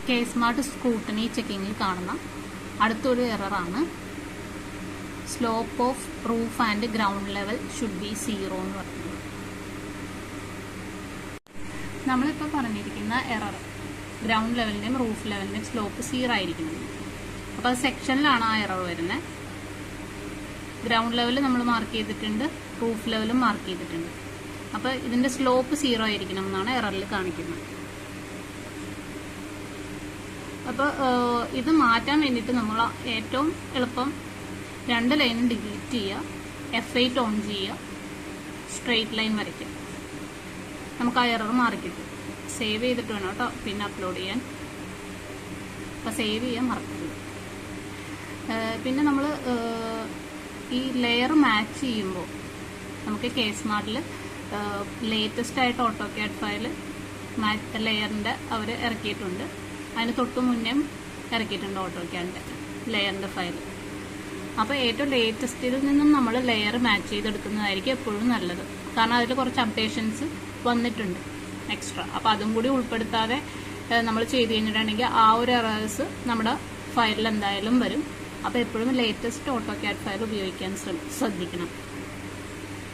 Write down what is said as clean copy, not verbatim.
K smart scrutiny ചെക്കിങ്ങിൽ കാണുന്ന അടുത്തൊരു എററാണ് slope of roof and ground level should be 0 എന്ന് പറയുന്നത്. നമ്മളിപ്പോൾ പറഞ്ഞിരിക്കുന്ന എറർ ഗ്രൗണ്ട് ലെവലിന്റെയും റൂഫ് ലെവലിന്റെയും സ്ലോപ്പ് 0 ആയിരിക്കുന്നത്. അപ്പോൾ അത് സെക്ഷനിലാണ് ആ എറർ വരുന്നത്. ഗ്രൗണ്ട് ലെവൽ നമ്മൾ മാർക്ക് ചെയ്തിട്ടുണ്ട്, റൂഫ് ലെവലും മാർക്ക് ചെയ്തിട്ടുണ്ട്. അപ്പോൾ ഇതിന്റെ സ്ലോപ്പ് 0 ആയിരിക്കണം എന്നാണ് എററിൽ കാണിക്കുന്നത്. അപ്പോൾ ഇത് മാറ്റാൻ വേണ്ടിയിട്ട് നമ്മൾ ഏറ്റവും എളുപ്പം 2 ലൈനും ഡിലീറ്റ് ചെയ്യുക, F8 ഓൺ ചെയ്യുക, സ്ട്രെയിറ്റ് ലൈൻ വരയ്ക്കുക. നമുക്ക് ആ എറർ മാറി കിട്ടും. സേവ് ചെയ്തിട്ട് വേണം കേട്ടോ പിന്നെ അപ്ലോഡ് ചെയ്യാൻ. അപ്പോൾ സേവ് ചെയ്യാൻ മറക്കരുത്. പിന്നെ നമ്മൾ ഈ ലെയർ മാച്ച് ചെയ്യുമ്പോൾ നമുക്ക് കെ സ്മാർട്ടിൽ ലേറ്റസ്റ്റ് ആയിട്ട് ഓട്ടോക്യാഡ് ഫയൽ ലെയറിൻ്റെ അവർ ഇറക്കിയിട്ടുണ്ട്. അതിന് തൊട്ട് മുന്നേ ഇറക്കിയിട്ടുണ്ട് ഓട്ടോക്യാഡിൻ്റെ ലെയറിൻ്റെ ഫയൽ. അപ്പോൾ ഏറ്റവും ലേറ്റസ്റ്റിൽ നിന്നും നമ്മൾ ലെയർ മാച്ച് ചെയ്തെടുക്കുന്നതായിരിക്കും എപ്പോഴും നല്ലത്. കാരണം അതിൽ കുറച്ച് അപ്ഡേഷൻസ് വന്നിട്ടുണ്ട് എക്സ്ട്രാ. അപ്പോൾ അതും കൂടി ഉൾപ്പെടുത്താതെ നമ്മൾ ചെയ്ത് കഴിഞ്ഞിട്ടുണ്ടെങ്കിൽ ആ ഒരു എറേഴ്സ് നമ്മുടെ ഫയലിൽ എന്തായാലും വരും. അപ്പോൾ എപ്പോഴും ലേറ്റസ്റ്റ് ഓട്ടോക്യാഡ് ഫയൽ ഉപയോഗിക്കാൻ ശ്രദ്ധിക്കണം.